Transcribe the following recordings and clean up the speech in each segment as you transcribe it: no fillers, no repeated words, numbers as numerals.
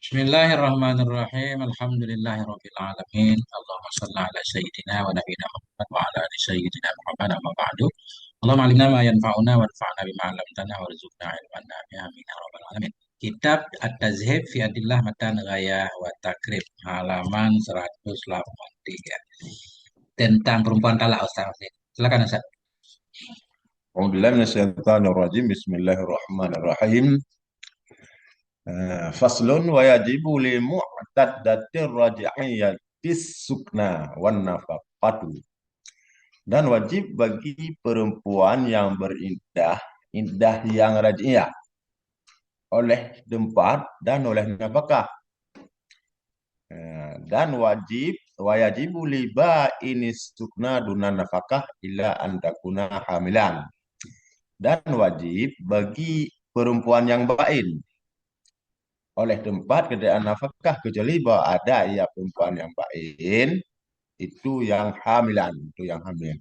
Bismillahirrahmanirrahim. Alhamdulillahirabbil alamin. Allahumma shalli ala sayyidina wa nabiyina Muhammad wa ala ali sayyidina Muhammad amma ba'du. Allahumma alimna ma yanfa'una wanfa'na bima 'allamtana warzuqna ilman nafi'an amin ya rabbal alamin. Kitab At-Tazhib fi Adillah Matan Ghayah wa Takrib halaman 183 tentang perempuan talak Ustaz. Silakan Ustaz. A'udzubillahi minasyaitonirrajim. Bismillahirrahmanirrahim. Faslun wa yajibu li mu'taddatir raji'iyatis sukna wan nafaqatu. Dan wajib bagi perempuan yang beriddah, iddah yang raj'iyah oleh tempat dan oleh nafkah. Dan wajibu li ba'inis sukna dunan nafkah illa an takuna hamilan. Dan wajib bagi perempuan yang bain oleh tempat keadaan nafkah kecuali bahwa ada ia perempuan yang bain itu yang hamilan, itu yang hamil.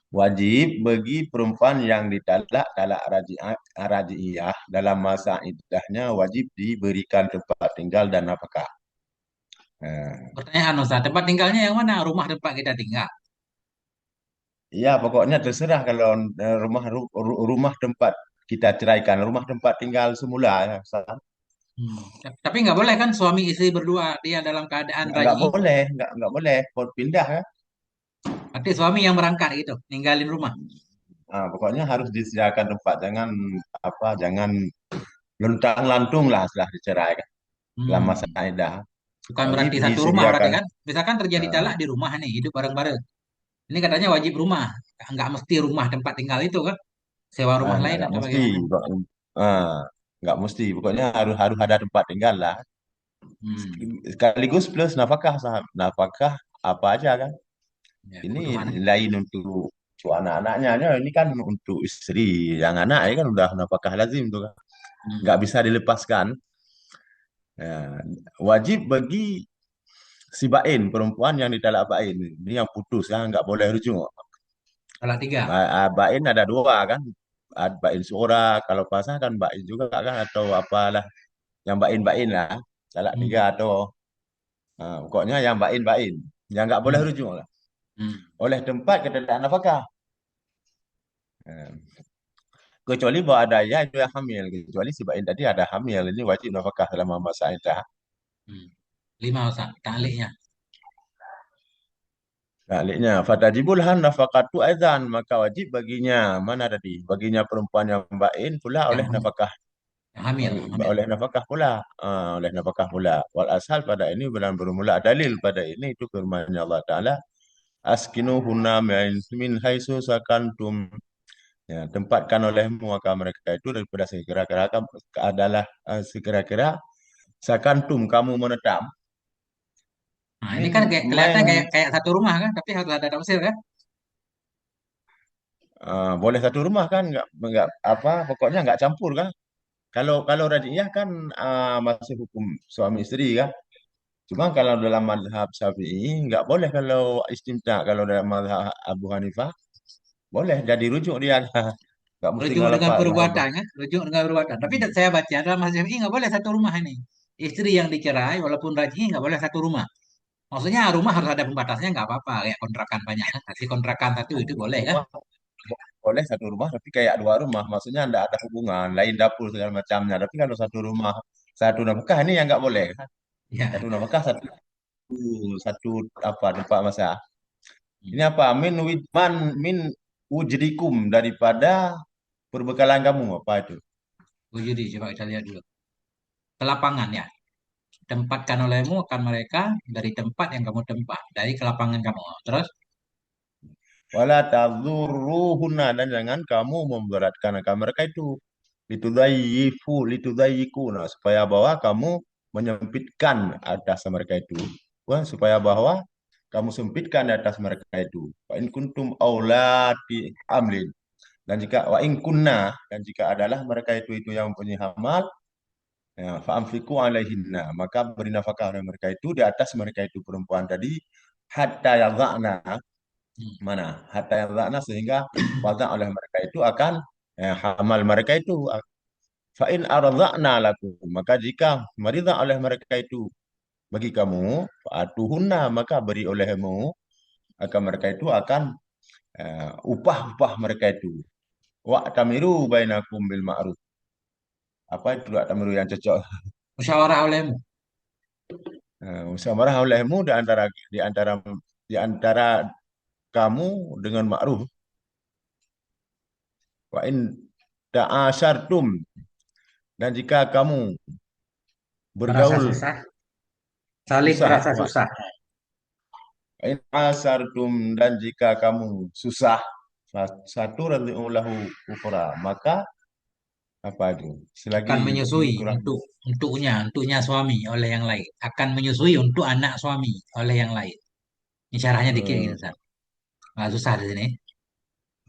Wajib bagi perempuan yang talak raji'iyah dalam masa iddahnya wajib diberikan tempat tinggal dan nafkah. Pertanyaan Ustaz, tempat tinggalnya yang mana? Rumah tempat kita tinggal. Ya, pokoknya terserah kalau rumah tempat kita ceraikan, rumah tempat tinggal semula ya, Ustaz. Tapi nggak boleh kan suami istri berdua dia dalam keadaan Nggak raj'i. boleh, nggak boleh, pindah kan. Berarti suami yang berangkat gitu, ninggalin rumah. Pokoknya harus disediakan tempat, jangan luntang-lantung lah setelah dicerai kan, dalam masa Hmm. iddah. Bukan Wajib berarti satu rumah berarti disediakan. kan. Misalkan terjadi Nah, talak di rumah nih, hidup bareng-bareng. Ini katanya wajib rumah. Nggak mesti rumah tempat tinggal itu kan. Sewa rumah lain nggak atau mesti, bagaimana? ah, nggak mesti. Pokoknya harus harus ada tempat tinggal lah. Hmm. Sekaligus plus nafkah, sahab. Nafkah apa aja kan? Ya, Ini kebutuhan. lain untuk anak-anaknya, ini kan untuk istri. Yang anak ya kan udah nafkah lazim tuh kan, nggak Hmm. bisa dilepaskan. Ya, wajib bagi si bain, perempuan yang ditalak bain. Ini yang putus ya, nggak boleh rujuk. Talak tiga. Bain ada dua kan. Ada bain suara, kalau pasah kan bain juga kan, atau apalah. Yang bain-bain lah. Talak tiga Hmm. atau pokoknya yang bain-bain. Yang nggak boleh Hmm. rujuk lah. Hmm. Oleh tempat keadaan nafkah. Eh, Kecuali bahwa ada ya itu yang hamil. Kecuali si bain tadi ada hamil. Ini wajib nafkah selama masa iddah. Hmm. Lima Ustaz, takliknya. Sebaliknya, fatajibul han nafaqatu aidan, maka wajib baginya mana tadi? Baginya perempuan yang bain pula Yang oleh hamil. nafkah, Yang hamil. Yang hamil. oleh nafkah pula. Oleh nafkah pula. Wal ashal pada ini bulan bermula dalil pada ini itu firman Allah Taala, askinuhunna min haitsu sakantum. Ya, tempatkan olehmu maka mereka itu daripada sekira-kira adalah sekira-kira sakantum kamu menetap Nah, ini min kan kayak kelihatan kayak main. kayak satu rumah kan, tapi harus ada tafsir kan? Boleh satu rumah kan, nggak apa, pokoknya nggak campur kan. Kalau raj'iyah kan masih hukum suami istri kan. Cuma kalau dalam mazhab Syafi'i nggak boleh kalau istimta. Kalau dalam mazhab Abu Hanifah boleh jadi rujuk dia. Nggak mesti Rujuk dengan ngalafat lahir. perbuatan kan? Rujuk dengan perbuatan. Tapi saya baca dalam Mas Syafi'i nggak boleh satu rumah ini. Istri yang dicerai walaupun rajin nggak boleh satu rumah. Maksudnya rumah harus ada pembatasnya nggak apa-apa kayak kontrakan banyak kan. Kasih kontrakan satu itu boleh kan? Rumah boleh satu rumah tapi kayak dua rumah. Maksudnya nggak ada hubungan, lain dapur segala macamnya. Tapi kalau satu rumah satu nafkah ini yang nggak boleh kan. Ya. Satu nafkah satu apa tempat masa. Ini apa? Min wujrikum, daripada perbekalan kamu apa itu? Jadi coba kita lihat dulu. Ke lapangan ya. Tempatkan olehmu akan mereka dari tempat yang kamu tempat. Dari ke lapangan kamu. Terus Wala tadzurruhunna, dan jangan kamu memberatkan akan mereka itu. Litudayyiku. Nah, supaya bahwa kamu menyempitkan atas mereka itu. Wah, supaya bahwa kamu sempitkan di atas mereka itu. Wa in kuntum aulati amlin. Dan jika wa in kunna, dan jika adalah mereka itu yang punya hamal, ya, fa'amfiku alaihinna, maka beri nafkah oleh mereka itu di atas mereka itu perempuan tadi, hatta yadha'na, hmm. mana? Hatta yadha'na, sehingga wada oleh mereka itu akan hamal mereka itu. Fa in ardha'na lakum, maka jika maridah oleh mereka itu bagi kamu, fa'atuhunna, maka beri olehmu, akan mereka itu akan upah-upah mereka itu. Wa'tamiru bainakum bil ma'ruf. Apa itu wa'tamiru yang cocok? Musyawarah olehmu. Musyawarah olehmu di antara kamu dengan ma'ruf. Wa in ta'asyartum, dan jika kamu Merasa bergaul susah, saling susah, merasa susah. wa in asartum, dan jika kamu susah, satu radhi'ulahu ukra, maka apa itu? Akan Selagi menyusui ini kurang. untuknya suami oleh yang lain. Akan menyusui untuk anak suami oleh yang lain. Ini caranya dikit gitu, eh, Ustaz. Nggak susah di sini.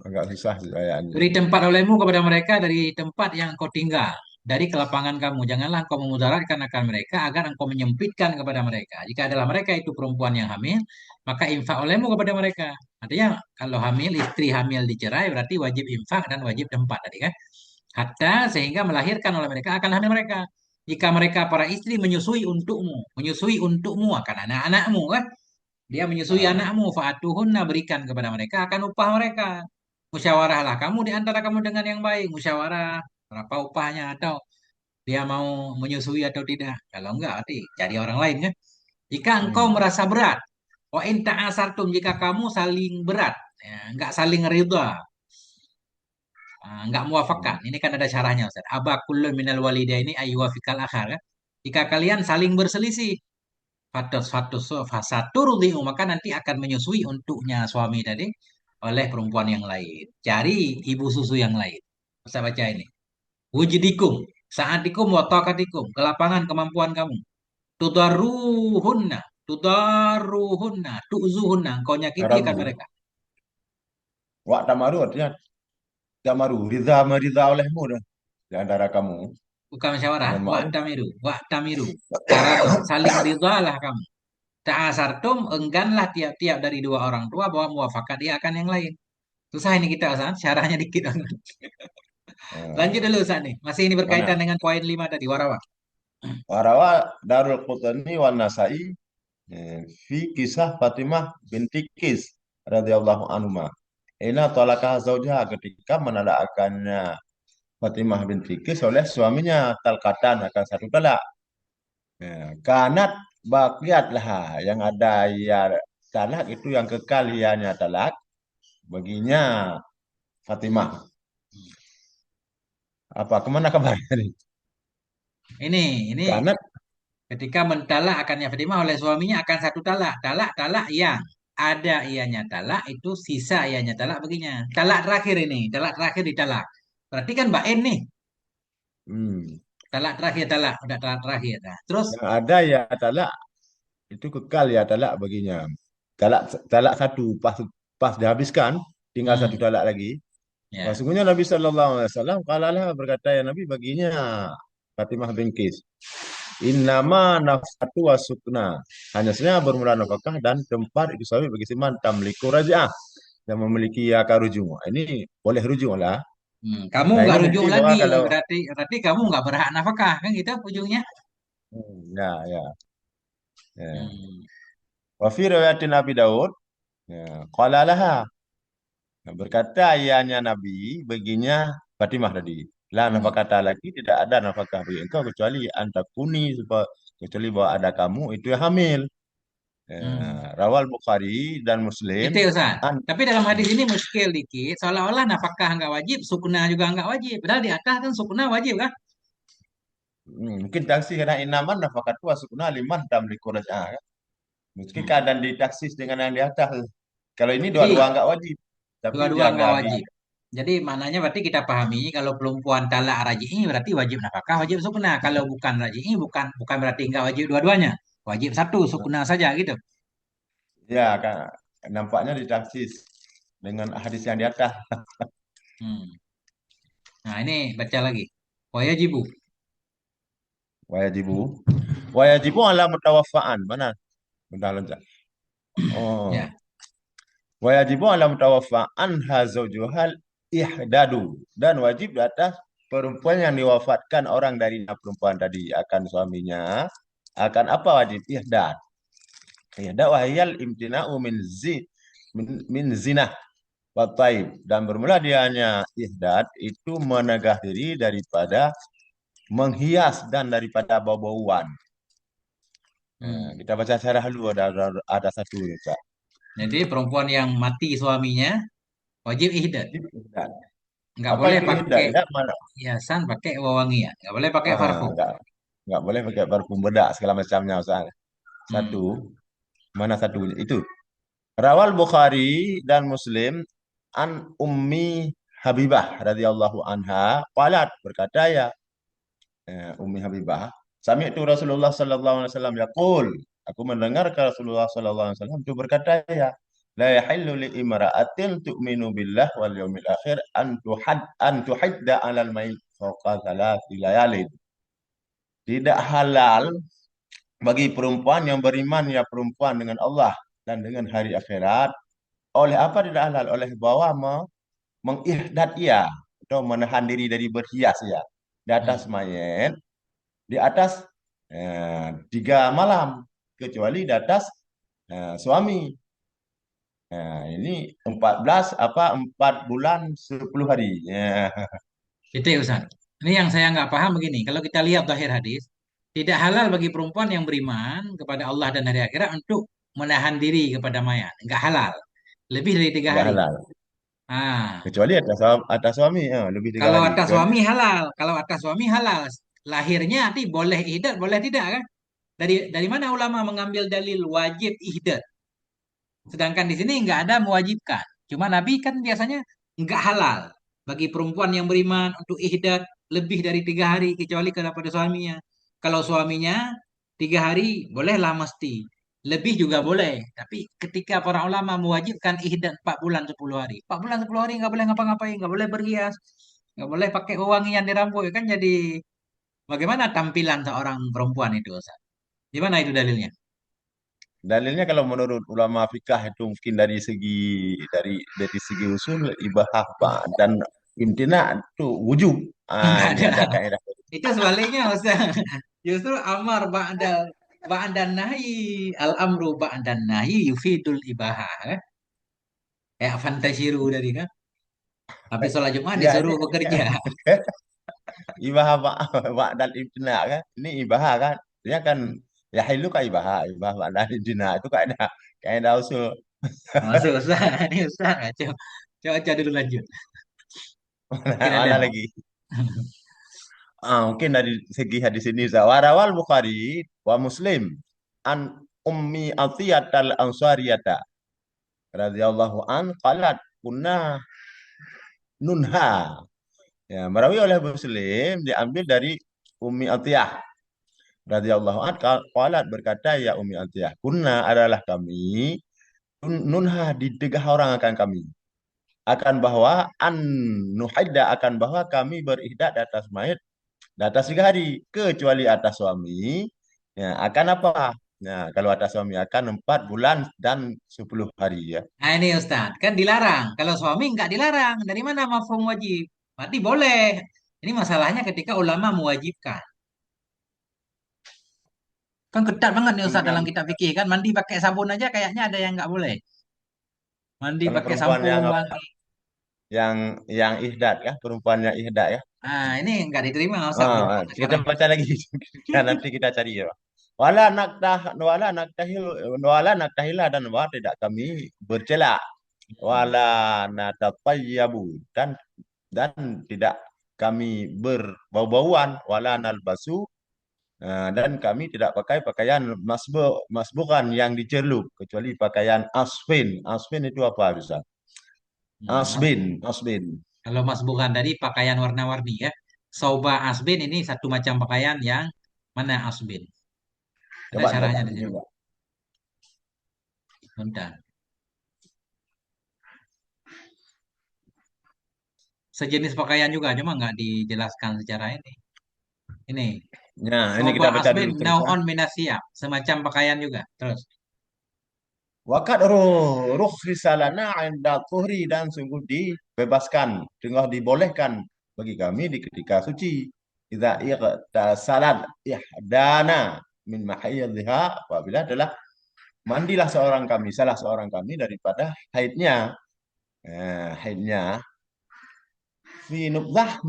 agak susah kayaknya. Beri tempat olehmu kepada mereka dari tempat yang engkau tinggal, dari kelapangan kamu. Janganlah engkau memudaratkan akan mereka agar engkau menyempitkan kepada mereka. Jika adalah mereka itu perempuan yang hamil, maka infak olehmu kepada mereka. Artinya kalau hamil, istri hamil dicerai berarti wajib infak dan wajib tempat tadi kan. Hatta sehingga melahirkan oleh mereka akan hamil mereka. Jika mereka para istri menyusui untukmu akan anak-anakmu kan. Dia menyusui Ah, anakmu, fa'atuhunna, berikan kepada mereka akan upah mereka. Musyawarahlah kamu di antara kamu dengan yang baik. Musyawarah berapa upahnya atau dia mau menyusui atau tidak. Kalau enggak, berarti cari orang lain kan. Jika engkau hmm, merasa berat, wa in ta'asartum, jika kamu saling berat, ya, enggak saling ridha, enggak muafakat. hmm. Ini kan ada caranya, Ustaz. Aba kullun minal walidaini ayyuwafikal akhar kan. Jika kalian saling berselisih, fatus fatus fasaturdiu, maka nanti akan menyusui untuknya suami tadi oleh perempuan yang lain. Cari ibu susu yang lain. Saya baca ini. Wujudikum saatikum wa taqatikum, kelapangan kemampuan kamu. Tudaruhunna, tudaruhunna, tu'zuhunna, kau nyakiti akan Tarabu. mereka. Wa tamaru artinya tamaru, ridha meridha olehmu dah di antara kamu Bukan musyawarah, dengan wa ma'ruf. tamiru, wa tamiru. Taradun, saling ridhalah kamu. Ta'asartum, engganlah tiap-tiap dari dua orang tua bahwa muafakat dia akan yang lain. Susah ini kita, Ustaz. Syarahnya dikit. Lanjut dulu, Eh, Ustaz nih. Masih ini berkaitan mana? dengan poin 5 tadi, warawa. Warawa Darul Qutni wan Nasai fi kisah Fatimah binti Qis radhiyallahu anhuma. Ina talakah zaujaha, ketika menalakkannya Fatimah binti Qis oleh suaminya talqatan, akan satu talak. Ya, kanat baqiatlah, yang ada ya talak itu yang kekal ianya talak baginya Fatimah. Apa kemana kabarnya nih? Ini Kanat, ketika mentalak akannya Fatimah oleh suaminya akan satu talak. Talak yang ada ianya talak itu sisa ianya talak baginya. Talak terakhir ini, talak terakhir ditalak. Berarti kan bain nih. hmm, Talak terakhir talak, udah talak terakhir. Nah, terus yang ada ya talak itu kekal ya talak baginya. Talak talak satu pas pas dihabiskan tinggal satu hmm, talak lagi. ya. Sesungguhnya Nabi Shallallahu Alaihi Wasallam kalalah, berkata ya Nabi baginya Fatimah bin Qis, Innama nafatu wasukna, hanya saja bermula nafkah dan tempat itu suami bagi siman tamliku raja'ah, yang memiliki akar rujuk. Ini boleh rujuk lah. Kamu Nah nggak ini rujuk bukti bahwa lagi, kalau berarti kamu nggak berhak nafkah kan gitu ujungnya. ya ya ya. Hmm, Wa fi riwayatin Nabi Daud, ya, qala laha, nah, berkata ayahnya Nabi baginya Fatimah tadi, la hmm, nafkah lagi, tidak ada nafkah bagi engkau kecuali antakuni, kecuali bahwa ada kamu itu yang hamil. hmm. Rawal Bukhari dan Muslim. Itu ya, Ustaz. An, Tapi dalam hadis ini muskil dikit, seolah-olah nafkah nggak wajib, sukna juga nggak wajib. Padahal di atas kan sukna wajib kan? mungkin taksi karena inaman nafakat wasukna liman tamliku raj'ah, kan? Mungkin Hmm. keadaan ditaksis dengan yang di atas. Kalau ini dua-dua Jadi nggak wajib, tapi dua-dua jaga nggak di. wajib. Jadi maknanya berarti kita pahami kalau perempuan talak raj'i berarti wajib nafkah, wajib sukna. Kalau bukan raj'i bukan bukan berarti nggak wajib dua-duanya. Wajib satu sukna saja gitu. Ya kan, nampaknya ditaksis dengan hadis yang di atas. Hmm. Nah ini baca lagi. Wajibu. Wajibu, wajibu ala mutawaffaan, mana? Bentar loncat. Oh, Ya. wajibu ala mutawaffaan hazaujuhal ihdadu, dan wajib di atas perempuan yang diwafatkan orang dari perempuan tadi akan suaminya, akan apa wajib? Ihdad. Ihdad wahiyal imtina'u min zinah wa taib. Dan bermula dianya ihdad itu menegah diri daripada menghias dan daripada bau-bauan. Hmm. Kita baca syarah dulu, ada satu Ustaz. Jadi perempuan yang mati suaminya wajib ihdad. Wajib ihdad. Nggak Apa boleh itu ihdad? pakai Ihdad mana? hiasan, pakai wewangian. Nggak boleh pakai parfum. Enggak, boleh pakai parfum bedak segala macamnya Ustaz. Satu, Hmm. mana satunya? Itu. Rawal Bukhari dan Muslim an Ummi Habibah radhiyallahu anha qalat berkata ya Ummi Habibah sami'tu Rasulullah sallallahu alaihi wasallam yaqul, aku mendengar ke Rasulullah sallallahu alaihi wasallam itu berkata ya, la yahillu li imra'atin tu'minu billah wal yawmil akhir an tuhidda 'alal mayit fawqa thalathi layalin. Tidak halal bagi perempuan yang beriman, ya perempuan, dengan Allah dan dengan hari akhirat. Oleh apa tidak halal? Oleh bahwa mengihdad ia atau menahan diri dari berhias ya di atas Hmm. mayat, di atas 3 malam, kecuali di atas suami. Ini 14 apa 4 bulan 10 hari. Ya. Itu ya Ustaz. Ini yang saya nggak paham begini. Kalau kita lihat zahir hadis, tidak halal bagi perempuan yang beriman kepada Allah dan hari akhirat untuk menahan diri kepada mayat. Nggak halal. Lebih dari tiga Nggak hari. halal. Ah, Kecuali atas suami lebih tiga kalau hari. atas Kecuali suami halal. Kalau atas suami halal. Lahirnya nanti boleh ihdad, boleh tidak kan? Dari mana ulama mengambil dalil wajib ihdad? Sedangkan di sini nggak ada mewajibkan. Cuma Nabi kan biasanya nggak halal bagi perempuan yang beriman untuk ihdad lebih dari 3 hari kecuali kepada suaminya. Kalau suaminya 3 hari bolehlah mesti. Lebih juga boleh. Tapi ketika para ulama mewajibkan ihdad 4 bulan 10 hari. 4 bulan 10 hari nggak boleh ngapa-ngapain. Nggak boleh berhias. Nggak boleh pakai wewangian di rambut. Kan jadi bagaimana tampilan seorang perempuan itu, Ustaz? Gimana itu dalilnya? dalilnya kalau menurut ulama fikah itu mungkin dari segi usul ibahah dan imtina itu wujub. Nggak Ini ada. ada kaidah. Itu sebaliknya Ustaz. Justru amar ba'dan nahi, al amru ba'dan nahi yufidul ibahah. Kayak fantasiru tadi kan. Tapi sholat Jumat Ya ini disuruh bekerja. ibahah dan imtina kan. Ini ibahah kan. Dia kan ya hilu kan ibahah dan imtina itu kaidah usul. Masuk Ustaz. Ini Ustaz. Coba, coba dulu lanjut. Mungkin ada. Mana lagi? Mungkin dari segi hadis ini warawal Bukhari wa Muslim an Ummi Atiyat al-Ansariyata radhiyallahu an qalat kunna nunha. Ya, merawi oleh Muslim diambil dari Ummi Atiyah radhiyallahu an qalat berkata ya Ummi Atiyah kunna adalah kami nunha didegah orang akan kami akan bahwa an nuhidda akan bahwa kami berihdad di atas mayat di atas 3 hari kecuali atas suami ya akan apa? Nah, kalau atas suami akan 4 bulan dan 10 hari ya. Nah ini Ustaz. Kan dilarang. Kalau suami nggak dilarang. Dari mana mafhum wajib? Berarti boleh. Ini masalahnya ketika ulama mewajibkan. Kan ketat banget nih Ustaz dalam Yang kitab fikih kan. Mandi pakai sabun aja kayaknya ada yang nggak boleh. Mandi kalau pakai perempuan sampo yang wangi. yang ihdad ya, perempuan yang ihdad ya. Nah, ini nggak diterima Ustaz perempuan Kita sekarang. baca lagi. Ya, nanti kita cari ya. Wala naktahila dan tidak kami bercela. Wala natatayyabu dan tidak kami berbau-bauan. Wala nalbasu dan kami tidak pakai pakaian masbukan yang dicelup kecuali pakaian asfin. Asfin itu apa Ustaz? Mas, Asbin. kalau Mas bukan tadi pakaian warna-warni ya. Soba asbin ini satu macam pakaian yang mana asbin? Ada Coba kita syarahnya di cari sini. juga. Bentar. Sejenis pakaian juga, cuma nggak dijelaskan secara ini. Ini Nah, ini soba kita baca asbin dulu terus ya. naon minasiap, semacam pakaian juga. Terus. Wakat ruh risalana inda tuhri dan sungguh dibebaskan, tengah dibolehkan bagi kami di ketika suci. Idza ightasalat ihdana min mahayyidha, apabila adalah mandilah seorang kami, salah seorang kami daripada haidnya. Haidnya fi nubzah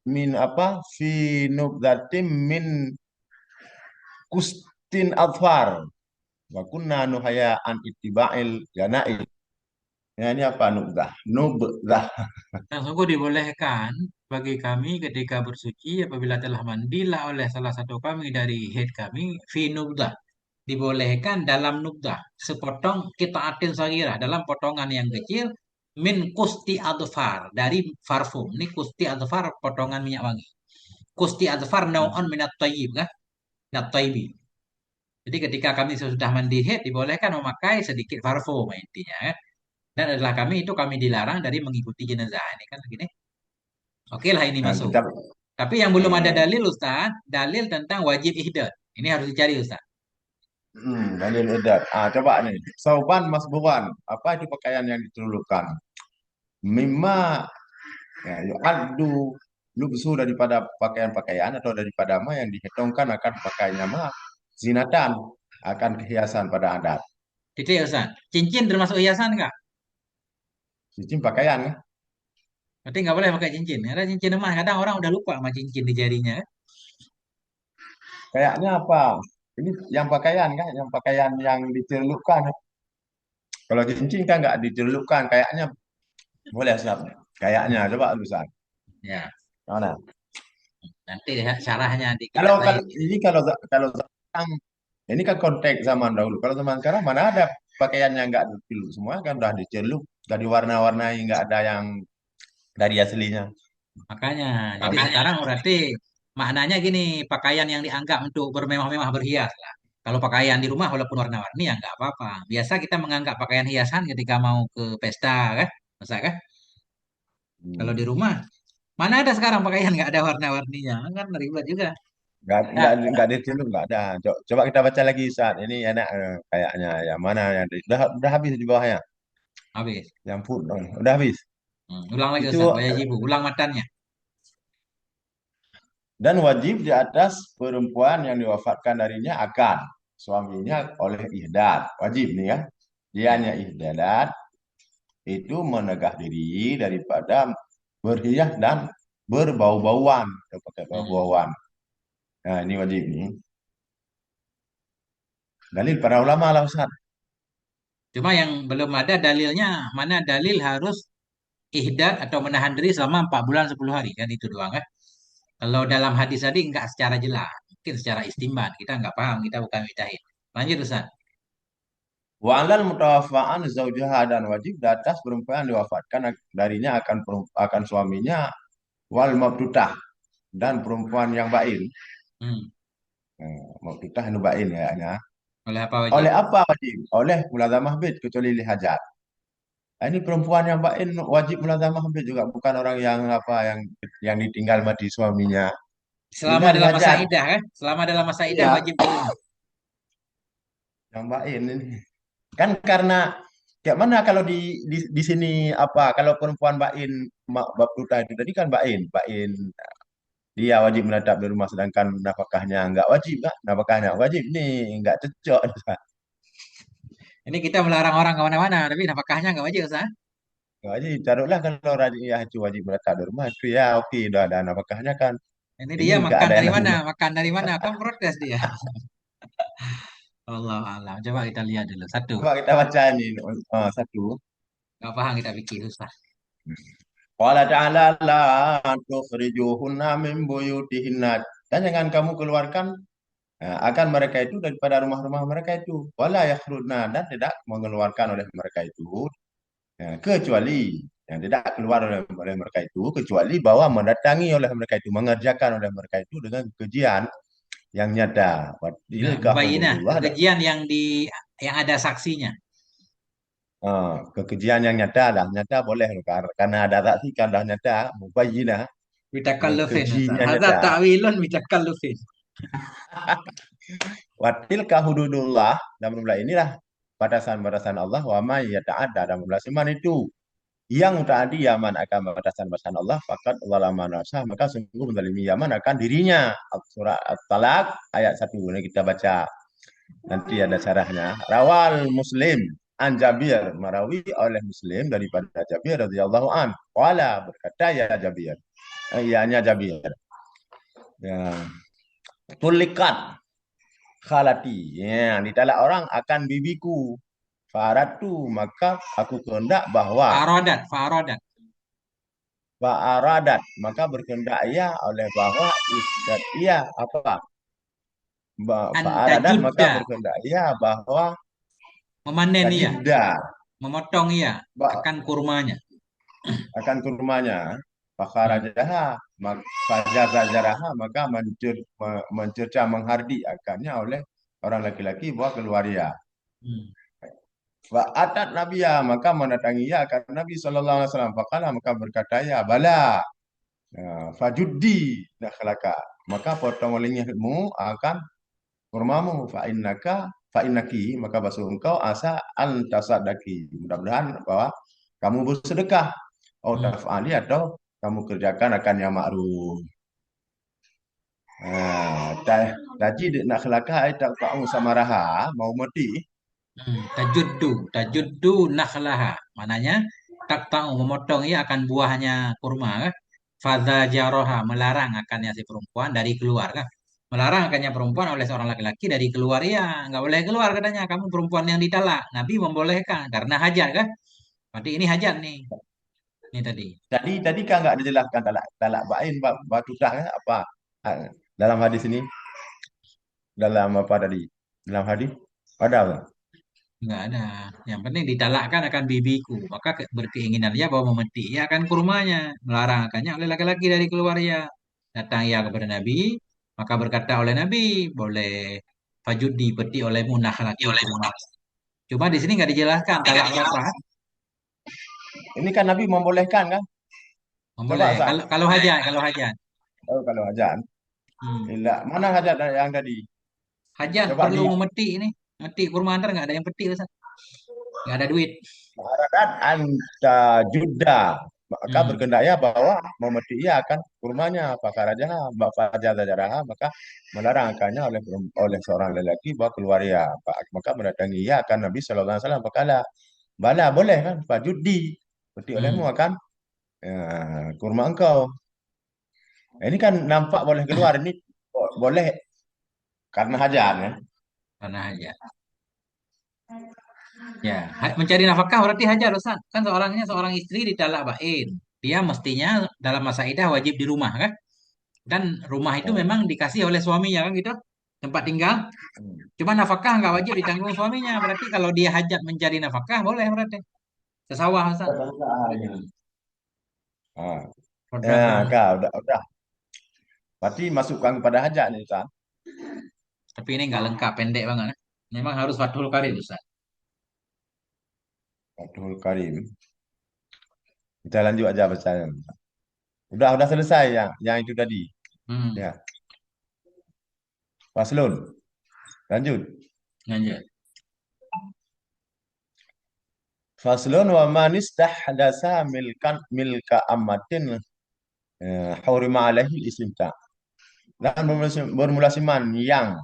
min apa? Fi nubzatim min kustin adfar wa kunna nuhaya an ittiba'il ganail. Ya, ini apa nubzah? Nubzah. Dan sungguh dibolehkan bagi kami ketika bersuci apabila telah mandilah oleh salah satu kami dari haid kami fi nubdah. Dibolehkan dalam nubdah. Sepotong qita'atin saghirah dalam potongan yang kecil min kusti adfar dari parfum. Ini kusti adfar potongan minyak wangi. Kusti adfar nau'un minat tayyib kan? Minat tayyibi. Jadi ketika kami sudah mandi haid dibolehkan memakai sedikit parfum intinya kan. Dan adalah kami itu kami dilarang dari mengikuti jenazah ini kan begini. Oke lah ini Nah, masuk. kita Tapi yang belum ada eh, dalil Ustaz, dalil tentang wajib ihdad. Ini harus dicari Ustaz. dalil edat. Coba nih. Sauban masbuhan. Apa itu pakaian yang dicelupkan? Mimma ya, yu'addu lubsu daripada pakaian-pakaian atau daripada ma yang dihitungkan akan pakaiannya ma zinatan, akan kehiasan pada adat. Titik Ustaz. Cincin termasuk hiasan nggak? Cincin pakaian kan? Berarti nggak boleh pakai cincin. Karena cincin emas kadang orang udah lupa sama cincin di jarinya kan. Kayaknya apa? Ini yang pakaian kan? Yang pakaian yang dicelupkan. Kalau cincin kan nggak dicelupkan. Kayaknya boleh Ustaz. Kayaknya coba Ustaz. Ya, Mana? nanti lihat syarahnya di Kalau kitab lain. kalau ini kalau sekarang ini kan konteks zaman dahulu. Kalau zaman sekarang mana ada pakaian yang nggak dicelup, semua kan udah dicelup, udah diwarna-warnai, nggak ada yang dari aslinya. Makanya, jadi Makanya sekarang berarti maknanya gini, pakaian yang dianggap untuk bermewah-mewah berhias lah. Kalau pakaian di rumah walaupun warna-warni ya nggak apa-apa. Biasa kita menganggap pakaian hiasan ketika mau ke pesta kan, masa kan? Kalau di hmm, rumah, mana ada sekarang pakaian nggak ada warna-warninya? Kan ribet juga. nggak Ya, nggak dicelup, nggak ada. Coba kita baca lagi saat ini enak kayaknya yang mana yang udah habis di bawahnya. habis. Yang pun udah habis. Ulang lagi Itu Ustaz, wajibu. Ulang matannya. dan wajib di atas perempuan yang diwafatkan darinya akan suaminya oleh ihdad. Wajib nih ya. Dia Ya. hanya ihdadat itu menegah diri daripada berhias dan berbau-bauan, atau pakai Hmm. bau-bauan. Nah, ini wajib nih. Dalil para ulama lah Ustaz. Cuma yang belum ada dalilnya, mana dalil harus ihdad atau menahan diri selama 4 bulan 10 hari kan itu doang kan. Kalau dalam hadis tadi enggak secara jelas, mungkin secara istimbat kita enggak paham, kita bukan mujtahid. Lanjut Ustaz. Wa alal mutawaffa'an zaujaha, dan wajib di atas perempuan yang diwafatkan darinya akan suaminya wal mabdutah, dan perempuan yang bain. Hmm. Mabdutah nu bain kayaknya. Oleh apa wajib? Oleh apa wajib? Oleh mulazamah bait kecuali li hajat. Ini perempuan yang bain wajib mulazamah bait juga, bukan orang yang apa yang ditinggal mati suaminya. Selama Bila dalam masa dihajat. idah kan? Selama dalam masa idah Iya, wajib di rumah. yang bain ini. Kan karena kayak mana kalau di sini apa kalau perempuan bain mak bab duta itu tadi kan bain dia wajib menetap di rumah sedangkan nafkahnya enggak wajib kan, nafkahnya wajib nih enggak cocok. Ini kita melarang orang kemana-mana, tapi nafkahnya enggak wajib Ustaz. Enggak wajib, taruhlah kalau ya itu wajib menetap di rumah itu ya oke udah ada nafkahnya kan. Ini Ini dia enggak makan ada yang dari mana? namanya. Makan dari mana? Kan protes dia. Allah Allah. Coba kita lihat dulu. Satu. Coba kita baca ini. Satu. Enggak paham kita pikir susah. Qala ta'ala la tukhrijuhunna min buyutihinna, dan jangan kamu keluarkan akan mereka itu daripada rumah-rumah mereka itu, wala yakhrujna, dan tidak mengeluarkan oleh mereka itu kecuali yang tidak keluar oleh mereka itu kecuali bahwa mendatangi oleh mereka itu, mengerjakan oleh mereka itu dengan kejian yang nyata. Wa Nah, tilka mubayyinah, hududullah, kekejian yang ada saksinya. kekejian yang nyata lah, nyata boleh karena ada saksi kan dah nyata mubayyinah, Bitakallufin. kejinya Hadza nyata. ta'wilun bitakallufin. Wa tilka hududullah, dan benar inilah batasan-batasan Allah, wa may yata'adda, dan benar itu yang taati Yaman akan batasan-batasan Allah, fakat zalama nafsah, maka sungguh menzalimi Yaman akan dirinya. Surah At-Talaq ayat 1 ini kita baca. Nanti ada syarahnya. Rawal Muslim an Jabir, marawi oleh Muslim daripada Jabir radhiyallahu an. Wala berkata ya Jabir. Ianya Jabir. Ya. Tulikat khalati. Ya, ditalak orang akan bibiku. Faratu, maka aku kehendak bahwa Fa'arodat, fa'arodat. Fa'aradat, maka berkehendak ia oleh bahwa isdat ia apa? Fa'aradat, maka Antajudda, berkehendak ia bahwa memanen ia, tajidda memotong ia ba- akan kurmanya. akan kurmanya. Fakharajaha, fajazajaraha, maka mencerca menghardi akannya oleh orang laki-laki buat keluar ia. Hmm. Fa'atat Nabiya, maka mendatangi ia akan Nabi sallallahu alaihi wasallam. Faqala, maka berkata ya bala. Ya, fajuddi nakhlaka, maka potong olehmu akan kurmamu, fa innaki, maka basuh engkau asa antasadaki, mudah-mudahan bahwa kamu bersedekah, atau Hmm. taf'ali, atau kamu kerjakan akan yang ma'ruf. Tadi nakhlaka ay taqta'u samaraha, mau mati. Tajuddu, tajuddu nakhlaha. Mananya tak tahu memotong ia akan buahnya kurma kan? Fadza jaroha melarang akannya si perempuan dari keluar kan? Melarang akannya perempuan oleh seorang laki-laki dari keluar ia nggak boleh keluar katanya kamu perempuan yang ditalak. Nabi membolehkan karena hajat kan? Berarti ini hajat nih. Ini tadi. Tadi kan nggak dijelaskan talak talak bain batu dah apa. Ah, dalam hadis ini, dalam apa tadi, dalam hadis ada apa? Nggak ada. Yang penting ditalakkan akan bibiku. Maka berkeinginan dia bahwa memetik ia akan kurmanya. Melarang akannya oleh laki-laki dari keluarnya. Datang ia kepada Nabi. Maka berkata oleh Nabi. Boleh fajud dipetik olehmu nakhlaki kurma. Cuma di sini nggak dijelaskan talak berapa. Ini kan Nabi membolehkan kan? Coba Boleh. Ustaz. Kalau hajat. Kalau hajat. Oh, kalau hajat. Hmm. Ilah, mana hajat yang tadi? Hajat Coba perlu di memetik ini. Memetik kurma antar nggak ada yang petik Ustaz. Nggak ada duit. Harakat anta juda. Maka Hmm. berkendaya bahwa memetik ia akan kurmanya. Fakar aja, bapak jaraha, maka melarang akannya oleh seorang lelaki bahwa keluar ia. Maka mendatangi ia akan Nabi Shallallahu Alaihi Wasallam. Berkala, bala boleh kan? Pak Judi. Petik olehmu Hmm. akan ya, kurma engkau. Nah, ini kan nampak boleh keluar. Ini boleh karena hajat ya. Karena hajat. Ya, mencari nafkah berarti hajar Ustaz. Kan seorang istri ditalak bain. Dia mestinya dalam masa idah wajib di rumah kan? Dan rumah itu memang dikasih oleh suaminya kan gitu. Tempat tinggal. Cuma nafkah nggak wajib ditanggung suaminya. Berarti kalau dia hajat mencari nafkah boleh berarti. Sesawah Ustaz. Ah, Produk ya, rumah. kak, udah. Berarti masukkan kepada hajat nih, Ustaz. Tapi ini nggak lengkap, pendek banget. Memang harus Fathul Karim Ustaz. Abdul Karim. Kita lanjut aja bacanya. Udah selesai yang itu tadi. Hmm, Ya, Paslon. Lanjut. lanjut. Faslun wa man istahdasa milka ammatin hurima alaihi istimta. Dan bermula siman yang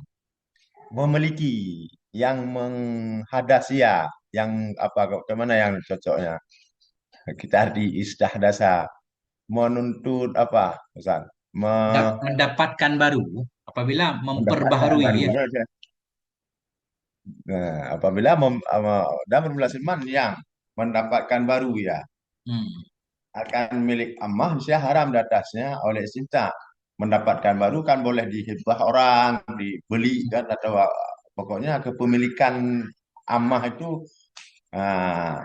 memiliki, yang menghadasia, yang apa, kemana yang cocoknya? Kita arti istahdasa, menuntut apa, Ustaz? Mendapatkan baru apabila Mendapatkan memperbaharui baru. ya. Nah, apabila dan bermula siman yang mendapatkan baru ya, Hmm. akan milik amah saya haram di atasnya oleh istimta. Mendapatkan baru kan boleh dihibah orang, dibeli kan, atau pokoknya kepemilikan amah itu ah,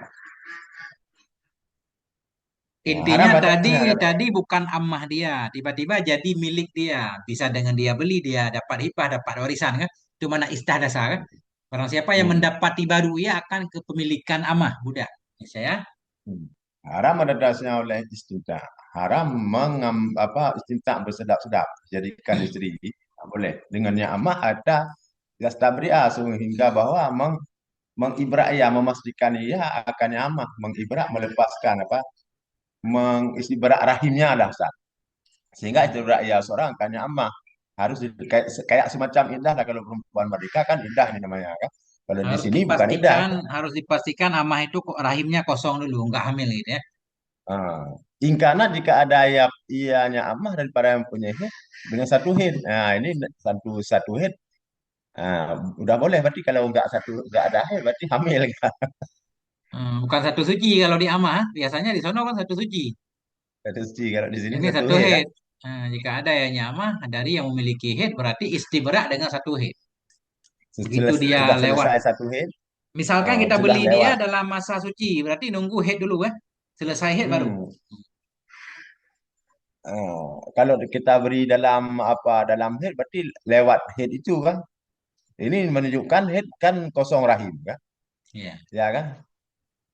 Intinya haram tadi batasnya kan. tadi bukan amah dia, tiba-tiba jadi milik dia. Bisa dengan dia beli, dia dapat hibah, dapat warisan kan. Cuma nak istihdasa kan. Barang siapa yang Hmm. mendapati baru ia akan kepemilikan amah budak. Ya, saya. Hmm. Haram ada dasarnya oleh istimta. Haram istimta bersedap-sedap jadikan istri. Tak boleh. Dengannya amah ada yastabri'a, sehingga bahwa mengibrak ya, memastikan ia akan nyamah, mengibrak melepaskan apa, mengistibrak rahimnya lah Ustaz. Sehingga istibrak ya seorang akan nyamah harus kayak semacam indah lah, kalau perempuan merdeka kan indah ini namanya kan. Kalau di sini bukan indah. Harus dipastikan amah itu kok rahimnya kosong dulu, nggak hamil gitu ya. Ah. Ingkana jika ada ya ianya amah daripada yang punya head dengan satu head. Nah, ini satu satu head. Udah boleh berarti, kalau nggak ada head berarti hamil kan. Bukan satu suci kalau di amah, biasanya di sono kan satu suci. Satu segi, kalau di sini Ini satu satu head kan. head. Jika ada yang nyamah dari yang memiliki head berarti istibrak dengan satu head. Begitu dia Sudah lewat. selesai satu head, Misalkan kita sudah beli dia lewat. dalam masa suci, berarti nunggu head dulu kan. Selesai head baru. Hmm. Kalau kita beri dalam apa, dalam head berarti lewat head itu kan. Ini menunjukkan head kan kosong rahim kan. Iya. Ya kan.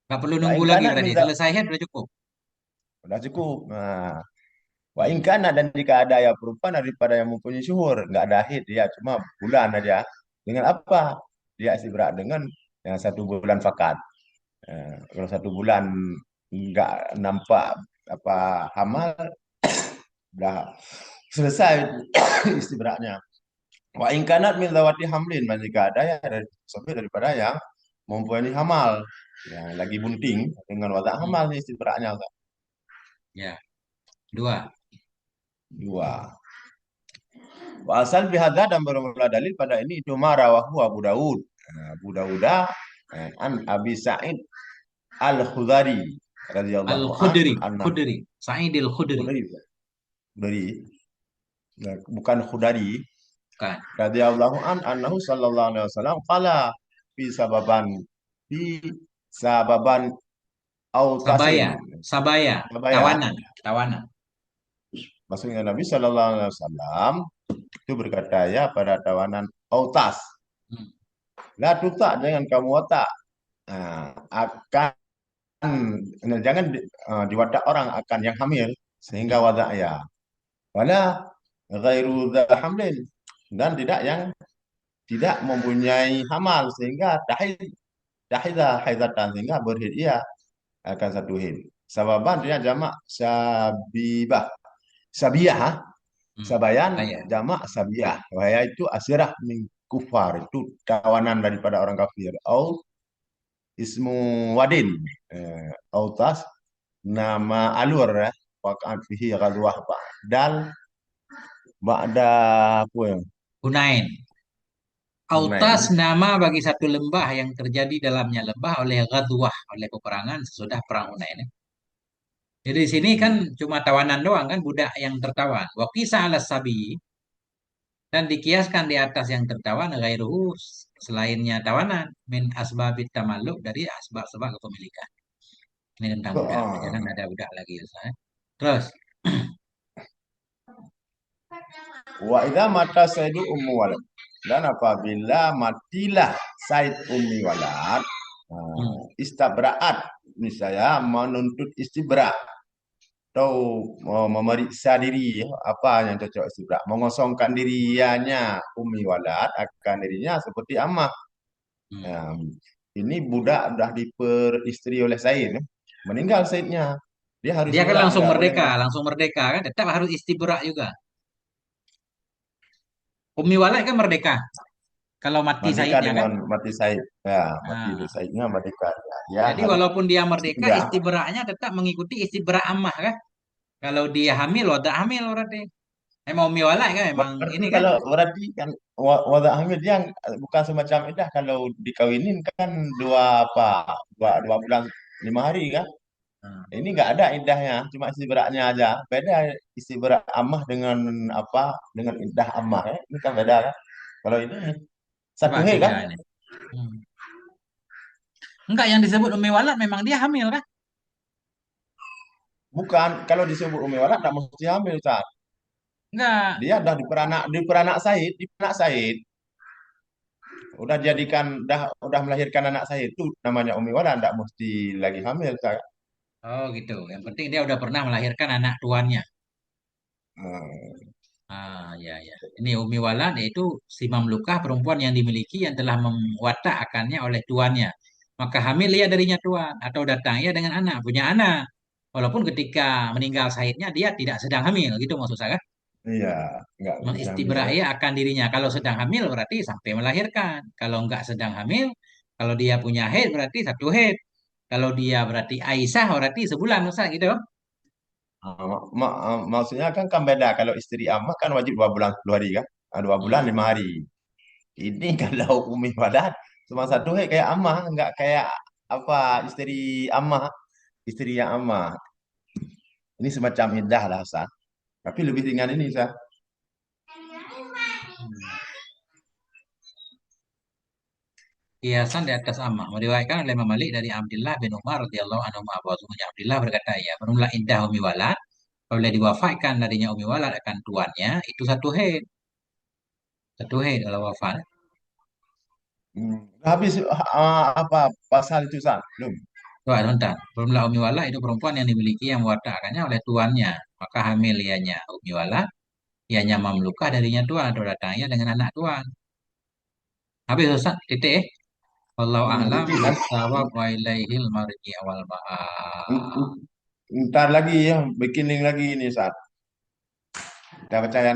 Nggak perlu Wa nunggu in lagi kana berarti. min za- Selesai head udah cukup. Udah cukup. Wa in Hmm. kana, dan jika ada yang perempuan daripada yang mempunyai syuhur, nggak ada haid dia, cuma bulan aja. Dengan apa? Dia istibrak dengan yang 1 bulan fakat. Kalau 1 bulan nggak nampak apa hamal, udah selesai istibraknya. Wa in kanat min zawati hamlin, dan jika ada ya dari sampai daripada yang mempunyai hamal, yang lagi bunting dengan watak Hmm. hamal nih istibraknya. Ya. Dua. Dua. Wa asal bihadza, dan bermula dalil pada ini itu marawahu Abu Dawud. Abu Dawud an Abi Sa'id Al-Khudari radhiyallahu Al-Khudri. anhu. Khudri. Sa'idil Khudri. Khudari, Khudari, bukan Khudari, Bukan. radhiyallahu anhu sallallahu alaihi wasallam qala fi sababan fi sababan au tasin. Sabaya. Sabaya. Apa ya? Tawanan. Tawanan. Maksudnya Nabi sallallahu alaihi wasallam itu berkata ya pada tawanan Autas, Hmm. la tuta, jangan kamu watak. Akan jangan di watak orang akan yang hamil, sehingga Hmm. wadak ya wala ghairu dha hamlin, dan tidak yang tidak mempunyai hamal, sehingga tahidha haidatan, sehingga berhid ia akan satu hid. Sababan dia jamak sabibah, sabiyah, Hmm. sabayan Saya. jamak sabiyah. Wahaya itu asirah min kufar, itu tawanan daripada orang kafir. Au ismu wadin, autas nama alur ya, waqa'at fihi ghazwah dal ba'da apa ya, Hunain. Autas Hunain. nama bagi satu lembah yang terjadi dalamnya lembah oleh Ghazwah, oleh peperangan sesudah perang Hunain. Jadi di sini kan Hmm. cuma tawanan doang kan, budak yang tertawan. Wa qisa ala sabi, dan dikiaskan di atas yang tertawan ghairuhu, selainnya tawanan, min asbabit tamalluk, dari asbab-sebab kepemilikan. Ini tentang budak. Jangan Ah. ada budak lagi. Terus, Wa idza mata saidu ummu walad, dan apabila matilah said ummi walad, hmm, istabraat, misalnya menuntut istibra atau memeriksa diri ya, apa yang cocok istibra, mengosongkan dirinya ummi walad akan dirinya seperti amah. hmm. Ya, ini budak dah diperistri oleh Said, ya. Meninggal Saidnya, dia harus Dia kan berak, nggak boleh. langsung merdeka kan, tetap harus istibrak juga. Umi Walad kan merdeka. Kalau mati Merdeka Saidnya kan. dengan mati Said, ya mati Nah, Saidnya merdeka, ya, dia jadi harus walaupun dia merdeka, istibra. istibraknya tetap mengikuti istibrak ammah kan. Kalau dia hamil, wadah hamil berarti. Emang Umi Walad kan, emang Berarti ini kan. kalau berarti kan wadah hamil dia bukan semacam idah, kalau dikawinin kan dua bulan 5 hari kan. Hmm. Ini nggak ada idahnya, cuma istibraknya aja. Beda istibrak amah dengan apa, dengan idah amah ya. Ini kan beda kan. Kalau ini satu Coba he beda kan. ini. Hmm. Enggak, yang disebut Umi Walad memang dia hamil kan? Bukan, kalau disebut umi walad tidak mesti hamil, Ustaz. Enggak. Dia udah diperanak Said. Udah jadikan, udah melahirkan anak Said, itu namanya umi walad, tidak mesti lagi hamil, Ustaz. Oh gitu. Yang penting dia udah pernah melahirkan anak tuannya. Hmm. Ya, ya. Ini Umi Walad yaitu si mamlukah perempuan yang dimiliki yang telah mewatak akannya oleh tuannya. Maka hamil ia darinya tuan atau datang ia dengan anak, punya anak. Walaupun ketika meninggal sahihnya dia tidak sedang hamil, gitu maksud saya kan? Iya, nggak bisa hamil. Mengistibra'i akan dirinya. Kalau sedang hamil berarti sampai melahirkan. Kalau enggak sedang hamil, kalau dia punya haid berarti satu haid. Kalau dia berarti Aisyah berarti sebulan, Ustaz, gitu. Maksudnya kan beda. Kalau istri amah kan wajib 2 bulan 10 hari kan? 2 bulan Hmm. 5 hari. Ini kalau umi padat cuma satu hari kayak amah, nggak kayak apa istri amah, istri yang amah. Ini semacam iddah lah, Ustaz. Tapi lebih ringan ini, Ustaz. Kiasan di atas ammah. Meriwayatkan oleh Imam Malik dari Abdullah bin Umar radhiyallahu anhu bahwasanya Abdullah berkata, ya, bermula indah umi walad. Apabila diwafatkan darinya umi walad akan tuannya, itu satu haid. Satu haid kalau wafat. Udah habis apa pasal itu, Ustaz? Belum. Wah, sebentar. Bermula umi walad itu perempuan yang dimiliki yang mewatakannya oleh tuannya. Maka hamil ianya umi walad, ianya mamlukah darinya tuan atau datangnya dengan anak tuan. Habis Ustaz, titik. Wallahu a'lam Titik nanti. bissawab wa ilaihil marji wal ma'ab. Ntar lagi ya, bikin link lagi ini, Ustaz. Kita baca ya.